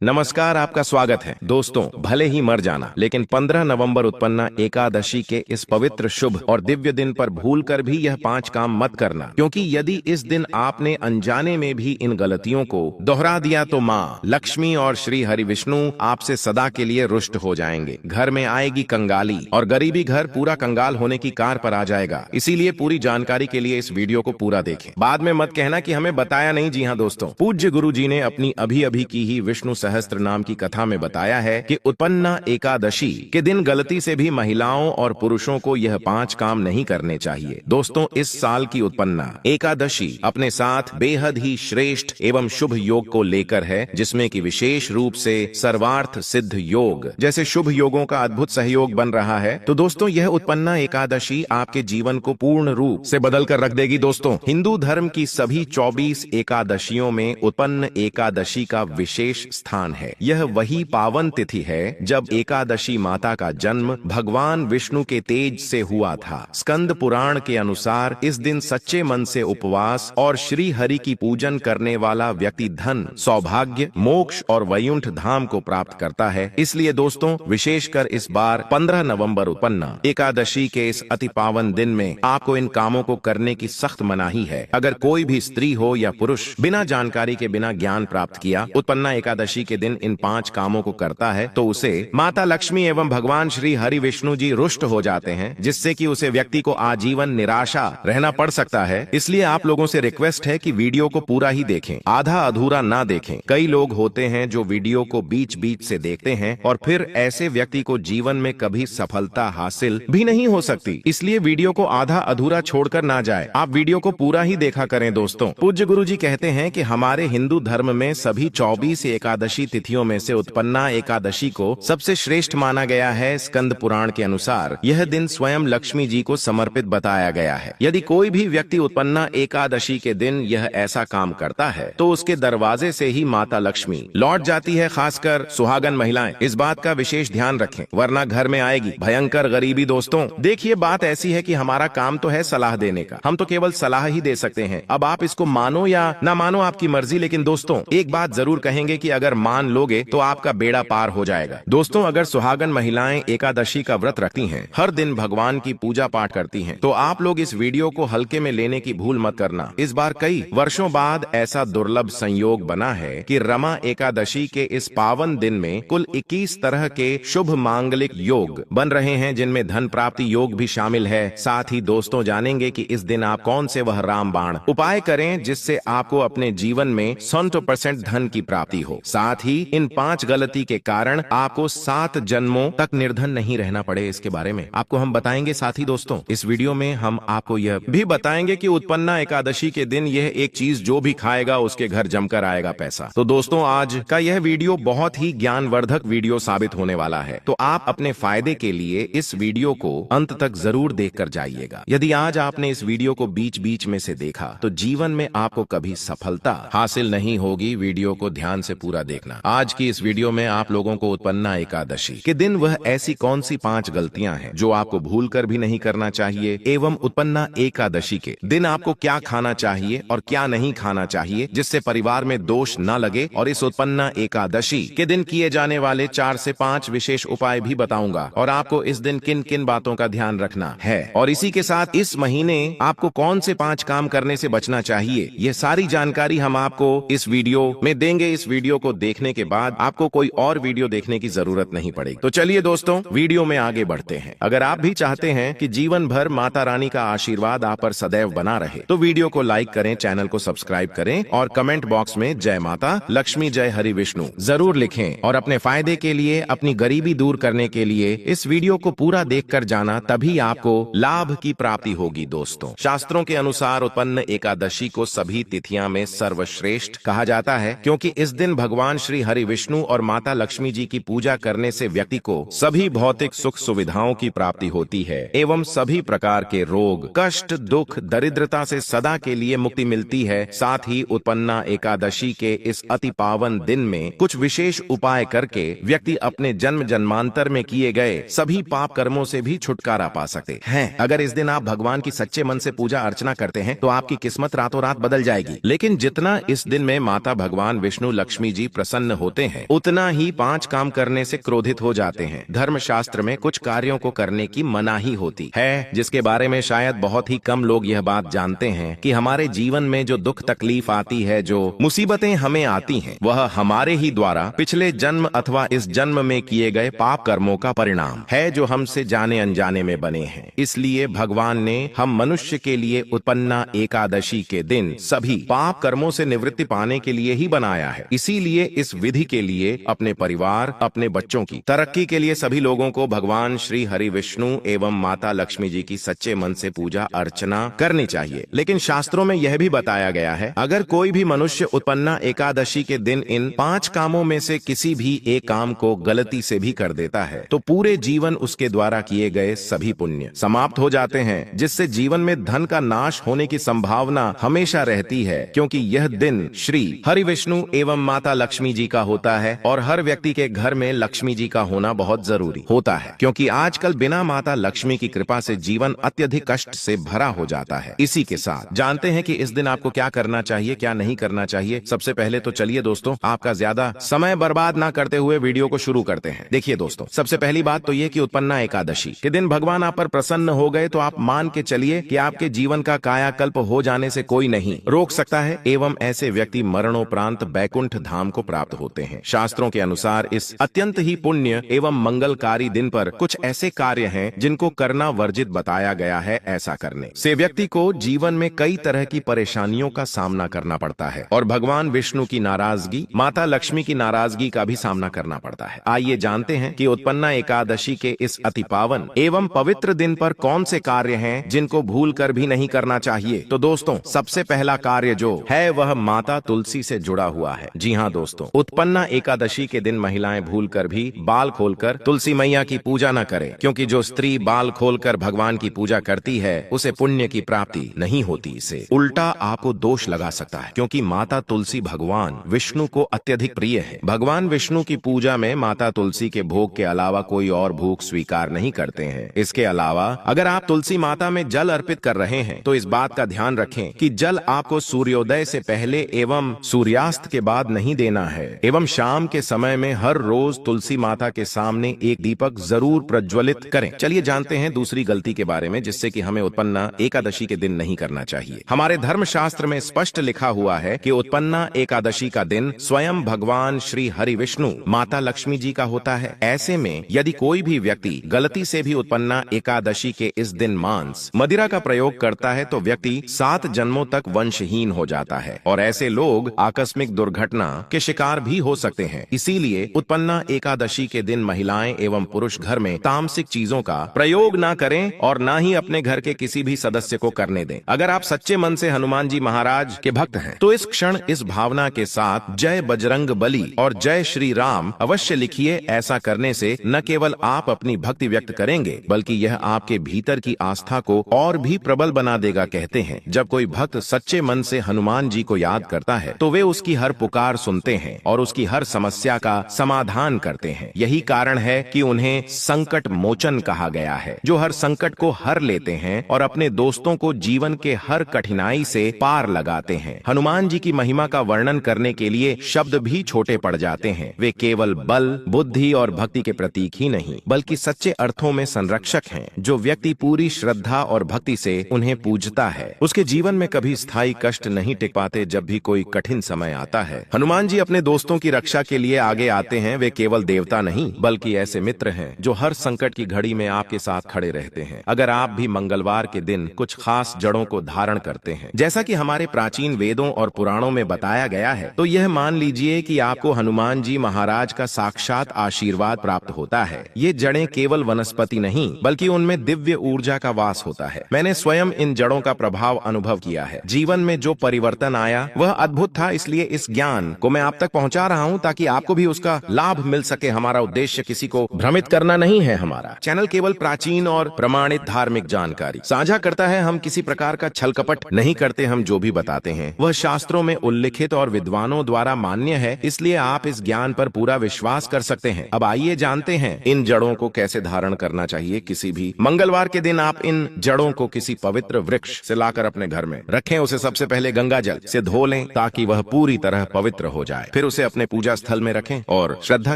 नमस्कार, आपका स्वागत है। दोस्तों, भले ही मर जाना, लेकिन 15 नवंबर उत्पन्ना एकादशी के इस पवित्र शुभ और दिव्य दिन पर भूलकर भी यह 5 काम मत करना, क्योंकि यदि इस दिन आपने अनजाने में भी इन गलतियों को दोहरा दिया तो माँ लक्ष्मी और श्री हरि विष्णु आपसे सदा के लिए रुष्ट हो जाएंगे। घर में आएगी कंगाली और गरीबी घर पूरा कंगाल होने की कार पर आ जाएगा। इसीलिए पूरी जानकारी के लिए इस वीडियो को पूरा देखें। बाद में मत कहना कि हमें बताया नहीं। जी हाँ दोस्तों, पूज्य गुरु जी ने अपनी अभी अभी की ही विष्णु सहस्त्र नाम की कथा में बताया है कि उत्पन्ना एकादशी के दिन गलती से भी महिलाओं और पुरुषों को यह 5 काम नहीं करने चाहिए। दोस्तों, इस साल की उत्पन्ना एकादशी अपने साथ बेहद ही श्रेष्ठ एवं शुभ योग को लेकर है, जिसमें कि विशेष रूप से सर्वार्थ सिद्ध योग जैसे शुभ योगों का अद्भुत सहयोग बन रहा है। तो दोस्तों, यह उत्पन्ना एकादशी आपके जीवन को पूर्ण रूप से बदल कर रख देगी। दोस्तों, हिंदू धर्म की सभी 24 एकादशियों में उत्पन्न एकादशी का विशेष स्थान है। यह वही पावन तिथि है जब एकादशी माता का जन्म भगवान विष्णु के तेज से हुआ था। स्कंद पुराण के अनुसार इस दिन सच्चे मन से उपवास और श्री हरि की पूजन करने वाला व्यक्ति धन, सौभाग्य, मोक्ष और वैकुंठ धाम को प्राप्त करता है। इसलिए दोस्तों, विशेषकर इस बार 15 नवंबर उत्पन्ना एकादशी के इस अति पावन दिन में आपको इन कामों को करने की सख्त मनाही है। अगर कोई भी स्त्री हो या पुरुष बिना जानकारी के, बिना ज्ञान प्राप्त किया उत्पन्ना एकादशी के दिन इन 5 कामों को करता है तो उसे माता लक्ष्मी एवं भगवान श्री हरि विष्णु जी रुष्ट हो जाते हैं, जिससे कि उसे व्यक्ति को आजीवन निराशा रहना पड़ सकता है। इसलिए आप लोगों से रिक्वेस्ट है कि वीडियो को पूरा ही देखें, आधा अधूरा ना देखें। कई लोग होते हैं जो वीडियो को बीच बीच से देखते हैं और फिर ऐसे व्यक्ति को जीवन में कभी सफलता हासिल भी नहीं हो सकती। इसलिए वीडियो को आधा अधूरा छोड़कर ना जाए, आप वीडियो को पूरा ही देखा करें। दोस्तों, पूज्य गुरु जी कहते हैं कि हमारे हिंदू धर्म में सभी 24 एकादशी तिथियों में से उत्पन्ना एकादशी को सबसे श्रेष्ठ माना गया है। स्कंद पुराण के अनुसार यह दिन स्वयं लक्ष्मी जी को समर्पित बताया गया है। यदि कोई भी व्यक्ति उत्पन्ना एकादशी के दिन यह ऐसा काम करता है तो उसके दरवाजे से ही माता लक्ष्मी लौट जाती है। खासकर सुहागन महिलाएं इस बात का विशेष ध्यान रखें, वरना घर में आएगी भयंकर गरीबी। दोस्तों, देखिए, बात ऐसी है कि हमारा काम तो है सलाह देने का, हम तो केवल सलाह ही दे सकते हैं। अब आप इसको मानो या ना मानो, आपकी मर्जी। लेकिन दोस्तों, एक बात जरूर कहेंगे कि अगर मान लोगे तो आपका बेड़ा पार हो जाएगा। दोस्तों, अगर सुहागन महिलाएं एकादशी का व्रत रखती हैं, हर दिन भगवान की पूजा पाठ करती हैं, तो आप लोग इस वीडियो को हल्के में लेने की भूल मत करना। इस बार कई वर्षों बाद ऐसा दुर्लभ संयोग बना है कि रमा एकादशी के इस पावन दिन में कुल 21 तरह के शुभ मांगलिक योग बन रहे हैं, जिनमें धन प्राप्ति योग भी शामिल है। साथ ही दोस्तों, जानेंगे कि इस दिन आप कौन से वह रामबाण उपाय करें जिससे आपको अपने जीवन में 100% धन की प्राप्ति हो। साथ ही इन 5 गलती के कारण आपको 7 जन्मों तक निर्धन नहीं रहना पड़े, इसके बारे में आपको हम बताएंगे। साथ ही दोस्तों, इस वीडियो में हम आपको यह भी बताएंगे कि उत्पन्ना एकादशी के दिन यह एक चीज जो भी खाएगा उसके घर जमकर आएगा पैसा। तो दोस्तों, आज का यह वीडियो बहुत ही ज्ञानवर्धक वीडियो साबित होने वाला है, तो आप अपने फायदे के लिए इस वीडियो को अंत तक जरूर देखकर जाइएगा। यदि आज आपने इस वीडियो को बीच बीच में से देखा तो जीवन में आपको कभी सफलता हासिल नहीं होगी। वीडियो को ध्यान से पूरा देखना। आज की इस वीडियो में आप लोगों को उत्पन्ना एकादशी के दिन वह ऐसी कौन सी 5 गलतियां हैं जो आपको भूलकर भी नहीं करना चाहिए, एवं उत्पन्ना एकादशी के दिन आपको क्या खाना चाहिए और क्या नहीं खाना चाहिए जिससे परिवार में दोष न लगे। और इस उत्पन्ना एकादशी के दिन किए जाने वाले 4 से 5 विशेष उपाय भी बताऊंगा, और आपको इस दिन किन किन बातों का ध्यान रखना है, और इसी के साथ इस महीने आपको कौन से 5 काम करने से बचना चाहिए, यह सारी जानकारी हम आपको इस वीडियो में देंगे। इस वीडियो को देखने के बाद आपको कोई और वीडियो देखने की जरूरत नहीं पड़ेगी। तो चलिए दोस्तों, वीडियो में आगे बढ़ते हैं। अगर आप भी चाहते हैं कि जीवन भर माता रानी का आशीर्वाद आप पर सदैव बना रहे, तो वीडियो को लाइक करें, चैनल को सब्सक्राइब करें और कमेंट बॉक्स में जय माता लक्ष्मी, जय हरि विष्णु जरूर लिखें। और अपने फायदे के लिए, अपनी गरीबी दूर करने के लिए इस वीडियो को पूरा देखकर जाना, तभी आपको लाभ की प्राप्ति होगी। दोस्तों, शास्त्रों के अनुसार उत्पन्न एकादशी को सभी तिथियां में सर्वश्रेष्ठ कहा जाता है, क्योंकि इस दिन भगवान श्री हरि विष्णु और माता लक्ष्मी जी की पूजा करने से व्यक्ति को सभी भौतिक सुख सुविधाओं की प्राप्ति होती है एवं सभी प्रकार के रोग, कष्ट, दुख, दरिद्रता से सदा के लिए मुक्ति मिलती है। साथ ही उत्पन्ना एकादशी के इस अति पावन दिन में कुछ विशेष उपाय करके व्यक्ति अपने जन्म जन्मांतर में किए गए सभी पाप कर्मों से भी छुटकारा पा सकते हैं। अगर इस दिन आप भगवान की सच्चे मन से पूजा अर्चना करते हैं तो आपकी किस्मत रातों रात बदल जाएगी। लेकिन जितना इस दिन में माता भगवान विष्णु लक्ष्मी जी प्रसन्न होते हैं, उतना ही 5 काम करने से क्रोधित हो जाते हैं। धर्मशास्त्र में कुछ कार्यों को करने की मनाही होती है, जिसके बारे में शायद बहुत ही कम लोग यह बात जानते हैं कि हमारे जीवन में जो दुख तकलीफ आती है, जो मुसीबतें हमें आती हैं, वह हमारे ही द्वारा पिछले जन्म अथवा इस जन्म में किए गए पाप कर्मों का परिणाम है, जो हमसे जाने अनजाने में बने हैं। इसलिए भगवान ने हम मनुष्य के लिए उत्पन्ना एकादशी के दिन सभी पाप कर्मों से निवृत्ति पाने के लिए ही बनाया है। इसीलिए इस विधि के लिए अपने परिवार, अपने बच्चों की तरक्की के लिए सभी लोगों को भगवान श्री हरि विष्णु एवं माता लक्ष्मी जी की सच्चे मन से पूजा अर्चना करनी चाहिए। लेकिन शास्त्रों में यह भी बताया गया है, अगर कोई भी मनुष्य उत्पन्ना एकादशी के दिन इन 5 कामों में से किसी भी एक काम को गलती से भी कर देता है, तो पूरे जीवन उसके द्वारा किए गए सभी पुण्य समाप्त हो जाते हैं, जिससे जीवन में धन का नाश होने की संभावना हमेशा रहती है, क्योंकि यह दिन श्री हरि विष्णु एवं माता लक्ष्मी जी का होता है और हर व्यक्ति के घर में लक्ष्मी जी का होना बहुत जरूरी होता है, क्योंकि आजकल बिना माता लक्ष्मी की कृपा से जीवन अत्यधिक कष्ट से भरा हो जाता है। इसी के साथ जानते हैं कि इस दिन आपको क्या करना चाहिए, क्या नहीं करना चाहिए। सबसे पहले तो चलिए दोस्तों, आपका ज्यादा समय बर्बाद ना करते हुए वीडियो को शुरू करते हैं। देखिए दोस्तों, सबसे पहली बात तो ये कि उत्पन्ना एकादशी के दिन भगवान आप पर प्रसन्न हो गए तो आप मान के चलिए कि आपके जीवन का कायाकल्प हो जाने से कोई नहीं रोक सकता है, एवं ऐसे व्यक्ति मरणोपरांत बैकुंठ धाम को प्राप्त होते हैं। शास्त्रों के अनुसार इस अत्यंत ही पुण्य एवं मंगलकारी दिन पर कुछ ऐसे कार्य हैं जिनको करना वर्जित बताया गया है। ऐसा करने से व्यक्ति को जीवन में कई तरह की परेशानियों का सामना करना पड़ता है और भगवान विष्णु की नाराजगी, माता लक्ष्मी की नाराजगी का भी सामना करना पड़ता है। आइए जानते हैं कि उत्पन्ना एकादशी के इस अति पावन एवं पवित्र दिन पर कौन से कार्य हैं जिनको भूल कर भी नहीं करना चाहिए। तो दोस्तों, सबसे पहला कार्य जो है वह माता तुलसी से जुड़ा हुआ है। जी हाँ दोस्तों, उत्पन्ना एकादशी के दिन महिलाएं भूल कर भी बाल खोलकर तुलसी मैया की पूजा न करें, क्योंकि जो स्त्री बाल खोलकर भगवान की पूजा करती है उसे पुण्य की प्राप्ति नहीं होती। इसे उल्टा आपको दोष लगा सकता है, क्योंकि माता तुलसी भगवान विष्णु को अत्यधिक प्रिय है। भगवान विष्णु की पूजा में माता तुलसी के भोग के अलावा कोई और भोग स्वीकार नहीं करते हैं। इसके अलावा अगर आप तुलसी माता में जल अर्पित कर रहे हैं तो इस बात का ध्यान रखें कि जल आपको सूर्योदय से पहले एवं सूर्यास्त के बाद नहीं देना है, एवं शाम के समय में हर रोज तुलसी माता के सामने एक दीपक जरूर प्रज्वलित करें। चलिए जानते हैं दूसरी गलती के बारे में, जिससे कि हमें उत्पन्ना एकादशी के दिन नहीं करना चाहिए। हमारे धर्मशास्त्र में स्पष्ट लिखा हुआ है कि उत्पन्ना एकादशी का दिन स्वयं भगवान श्री हरि विष्णु माता लक्ष्मी जी का होता है। ऐसे में यदि कोई भी व्यक्ति गलती से भी उत्पन्ना एकादशी के इस दिन मांस मदिरा का प्रयोग करता है तो व्यक्ति 7 जन्मों तक वंशहीन हो जाता है और ऐसे लोग आकस्मिक दुर्घटना के शिकार भी हो सकते हैं। इसीलिए उत्पन्ना एकादशी के दिन महिलाएं एवं पुरुष घर में तामसिक चीजों का प्रयोग ना करें और ना ही अपने घर के किसी भी सदस्य को करने दें। अगर आप सच्चे मन से हनुमान जी महाराज के भक्त हैं तो इस क्षण इस भावना के साथ जय बजरंग बली और जय श्री राम अवश्य लिखिए। ऐसा करने से न केवल आप अपनी भक्ति व्यक्त करेंगे बल्कि यह आपके भीतर की आस्था को और भी प्रबल बना देगा। कहते हैं, जब कोई भक्त सच्चे मन से हनुमान जी को याद करता है तो वे उसकी हर पुकार सुनते हैं और उसकी हर समस्या का समाधान करते हैं। यही कारण है कि उन्हें संकट मोचन कहा गया है, जो हर संकट को हर लेते हैं और अपने दोस्तों को जीवन के हर कठिनाई से पार लगाते हैं। हनुमान जी की महिमा का वर्णन करने के लिए शब्द भी छोटे पड़ जाते हैं। वे केवल बल, बुद्धि और भक्ति के प्रतीक ही नहीं बल्कि सच्चे अर्थों में संरक्षक हैं। जो व्यक्ति पूरी श्रद्धा और भक्ति से उन्हें पूजता है उसके जीवन में कभी स्थायी कष्ट नहीं टिक पाते। जब भी कोई कठिन समय आता है, हनुमान जी अपने दोस्तों की रक्षा के लिए आगे आते हैं। वे केवल देवता नहीं बल्कि ऐसे मित्र हैं जो हर संकट की घड़ी में आपके साथ खड़े रहते हैं। अगर आप भी मंगलवार के दिन कुछ खास जड़ों को धारण करते हैं, जैसा कि हमारे प्राचीन वेदों और पुराणों में बताया गया है, तो यह मान लीजिए कि आपको हनुमान जी महाराज का साक्षात आशीर्वाद प्राप्त होता है। ये जड़ें केवल वनस्पति नहीं बल्कि उनमें दिव्य ऊर्जा का वास होता है। मैंने स्वयं इन जड़ों का प्रभाव अनुभव किया है। जीवन में जो परिवर्तन आया वह अद्भुत था। इसलिए इस ज्ञान को मैं आप तक पहुंचा रहा हूं ताकि आपको भी उसका लाभ मिल सके। हमारा उद्देश्य किसी को भ्रमित करना नहीं है। हमारा चैनल केवल प्राचीन और प्रमाणित धार्मिक जानकारी साझा करता है। हम किसी प्रकार का छल कपट नहीं करते। हम जो भी बताते हैं वह शास्त्रों में उल्लिखित और विद्वानों द्वारा मान्य है, इसलिए आप इस ज्ञान पर पूरा विश्वास कर सकते हैं। अब आइए जानते हैं इन जड़ों को कैसे धारण करना चाहिए। किसी भी मंगलवार के दिन आप इन जड़ों को किसी पवित्र वृक्ष से लाकर अपने घर में रखें। उसे सबसे पहले गंगा जल से धो लें ताकि वह पूरी तरह पवित्र हो जाए। फिर उसे अपने पूजा स्थल में रखें और श्रद्धा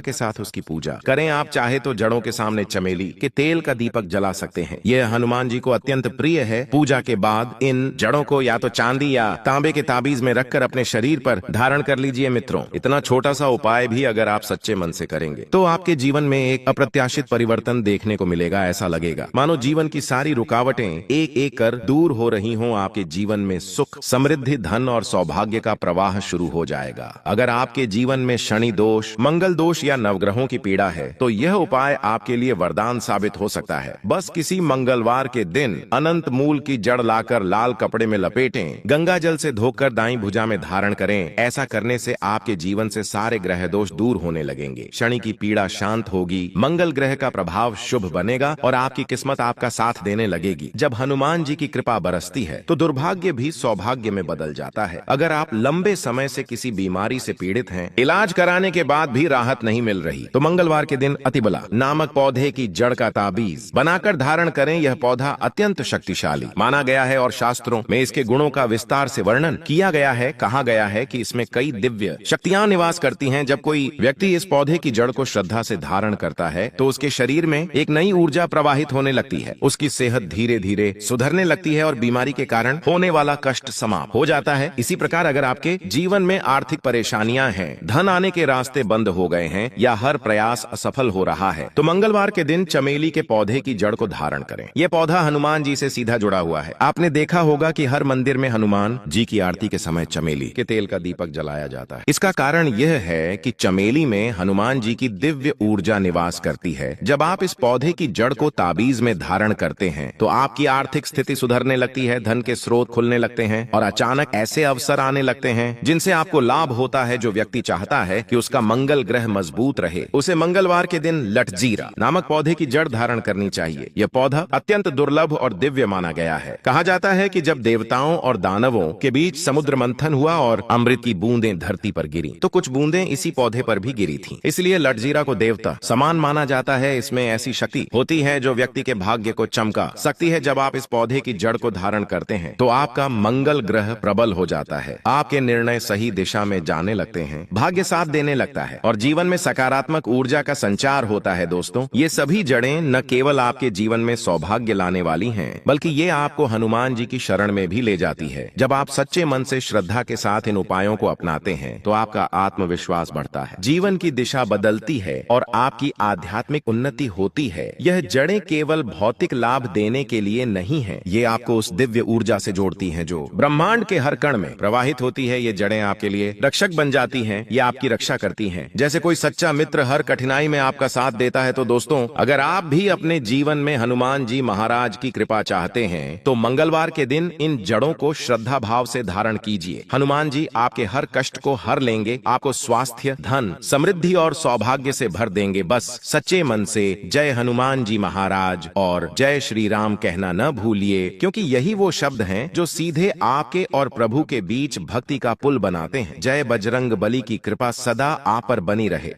के साथ उसकी पूजा करें। आप चाहे तो जड़ों के सामने चमेली के तेल का दीपक जला सकते हैं। यह हनुमान जी को अत्यंत प्रिय है। पूजा के बाद इन जड़ों को या तो चांदी या तांबे के ताबीज में रखकर अपने शरीर पर धारण कर लीजिए। मित्रों, इतना छोटा सा उपाय भी अगर आप सच्चे मन से करेंगे तो आपके जीवन में एक अप्रत्याशित परिवर्तन देखने को मिलेगा। ऐसा लगेगा मानो जीवन की सारी रुकावटें एक एक कर दूर हो रही हों। आपके जीवन में सुख, समृद्धि, धन और सौभाग्य का प्रवाह शुरू हो जाएगा। अगर आपके जीवन में शनि दोष, मंगल दोष या नवग्रहों की पीड़ा है तो यह उपाय आपके लिए वरदान साबित हो सकता है। बस किसी मंगलवार के दिन अनंत मूल की जड़ लाकर लाल कपड़े में लपेटें, गंगा जल से धोकर दाईं भुजा में धारण करें। ऐसा करने से आपके जीवन से सारे ग्रह दोष दूर होने लगेंगे। शनि की पीड़ा शांत होगी, मंगल ग्रह का प्रभाव शुभ बनेगा और आपकी किस्मत आपका साथ देने लगेगी। जब हनुमान जी की कृपा बरसती है तो दुर्भाग्य भी सौभाग्य में बदल जाता है। अगर आप लंबे समय से किसी बीमारी से पीड़ित हैं, इलाज कराने के बाद भी राहत नहीं मिल रही, तो मंगलवार के दिन अतिबला नामक पौधे की जड़ का ताबीज बनाकर धारण करें। यह पौधा अत्यंत शक्तिशाली माना गया है और शास्त्रों में इसके गुणों का विस्तार से वर्णन किया गया है। कहा गया है कि इसमें कई दिव्य शक्तियां निवास करती हैं। जब कोई व्यक्ति इस पौधे की जड़ को श्रद्धा से धारण करता है तो उसके शरीर में एक नई ऊर्जा प्रवाहित होने लगती है। उसकी सेहत धीरे धीरे सुधरने लगती है और बीमारी के कारण होने वाला कष्ट समाप्त हो जाता है। इसी प्रकार अगर आपके जीवन में आर्थिक परेशानियां हैं, धन आने के रास्ते बंद हो गए हैं या हर प्रयास असफल हो रहा है तो मंगलवार के दिन चमेली के पौधे की जड़ को धारण करें। यह पौधा हनुमान जी से सीधा जुड़ा हुआ है। आपने देखा होगा कि हर मंदिर में हनुमान जी की आरती के समय चमेली के तेल का दीपक जलाया जाता है। इसका कारण यह है कि चमेली में हनुमान जी की दिव्य ऊर्जा निवास करती है। जब आप इस पौधे की जड़ को ताबीज में धारण करते हैं तो आपकी आर्थिक स्थिति सुधरने लगती है, धन के स्रोत खुलने लगते हैं और अचानक ऐसे अवसर आने लगते हैं जिनसे आपको लाभ होता है। जो व्यक्ति चाहता है कि उसका मंगल ग्रह मजबूत रहे उसे मंगलवार के दिन लटजीरा नामक पौधे की जड़ धारण करनी चाहिए। यह पौधा अत्यंत दुर्लभ और दिव्य माना गया है। कहा जाता है कि जब देवताओं और दानवों के बीच समुद्र मंथन हुआ और अमृत की बूंदें धरती पर गिरी तो कुछ बूंदें इसी पौधे पर भी गिरी थीं। इसलिए लटजीरा को देवता समान माना जाता है। इसमें ऐसी शक्ति होती है जो व्यक्ति के भाग्य को चमका सकती है। जब आप इस पौधे की जड़ को धारण करते हैं तो आपका मंगल ग्रह प्रबल हो जाता है, आपके निर्णय सही दिशा में जाने लगते हैं, भाग्य साथ देने लगता है और जीवन में सकारात्मक ऊर्जा का संचार होता है। दोस्तों, ये सभी जड़ें न केवल आपके जीवन में सौभाग्य लाने वाली हैं बल्कि ये आपको हनुमान जी की शरण में भी ले जाती है। जब आप सच्चे मन से श्रद्धा के साथ इन उपायों को अपनाते हैं तो आपका आत्मविश्वास बढ़ता है, जीवन की दिशा बदलती है और आपकी आध्यात्मिक उन्नति होती है। यह जड़ें केवल भौतिक लाभ देने के लिए नहीं है, ये आपको उस दिव्य ऊर्जा से जोड़ती हैं जो ब्रह्मांड के हर कण में प्रवाहित होती है। ये जड़ें आपके लिए रक्षक बन जाती हैं, ये आपकी रक्षा करती हैं। जैसे कोई सच्चा मित्र हर कठिनाई में आपका साथ देता है। तो दोस्तों, अगर आप भी अपने जीवन में हनुमान जी महाराज की कृपा चाहते हैं तो मंगलवार के दिन इन जड़ों को श्रद्धा भाव से धारण कीजिए। हनुमान जी आपके हर कष्ट को हर लेंगे, आपको स्वास्थ्य, धन, समृद्धि और सौभाग्य से भर देंगे। बस सच्चे मन से जय हनुमान जी महाराज और जय श्री राम कहना न भूलिए, क्योंकि यही वो शब्द हैं जो सीधे आपके और प्रभु के बीच भक्ति का पुल बनाते हैं। जय बजरंग बली की कृपा सदा आप पर बनी रहे।